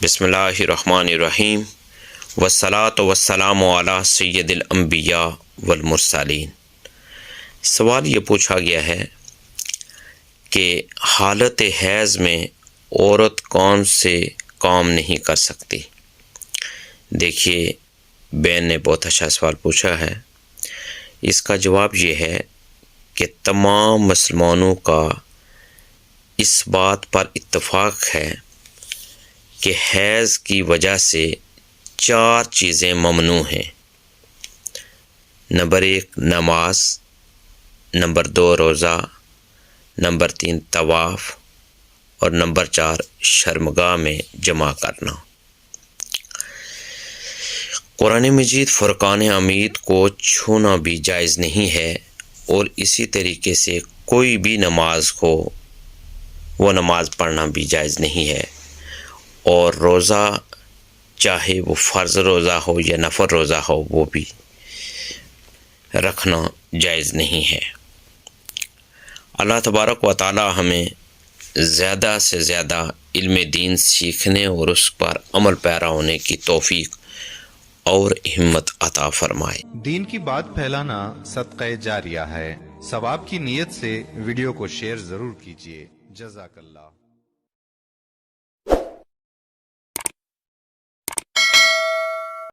بسم اللہ الرحمن الرحیم والصلاۃ والسلام علی سید الانبیاء والمرسلین۔ سوال یہ پوچھا گیا ہے کہ حالت حیض میں عورت کون سے کام نہیں کر سکتی؟ دیکھیے، بہن نے بہت اچھا سوال پوچھا ہے۔ اس کا جواب یہ ہے کہ تمام مسلمانوں کا اس بات پر اتفاق ہے کہ حیض کی وجہ سے 4 چیزیں ممنوع ہیں۔ نمبر 1 نماز، نمبر 2 روزہ، نمبر 3 طواف اور نمبر 4 شرمگاہ میں جمع کرنا۔ قرآن مجید فرقان حمید کو چھونا بھی جائز نہیں ہے، اور اسی طریقے سے کوئی بھی نماز ہو وہ نماز پڑھنا بھی جائز نہیں ہے، اور روزہ چاہے وہ فرض روزہ ہو یا نفل روزہ ہو وہ بھی رکھنا جائز نہیں ہے۔ اللہ تبارک و تعالی ہمیں زیادہ سے زیادہ علم دین سیکھنے اور اس پر عمل پیرا ہونے کی توفیق اور ہمت عطا فرمائے۔ دین کی بات پھیلانا صدقہ جاریہ ہے۔ ثواب کی نیت سے ویڈیو کو شیئر ضرور کیجیے۔ جزاک اللہ۔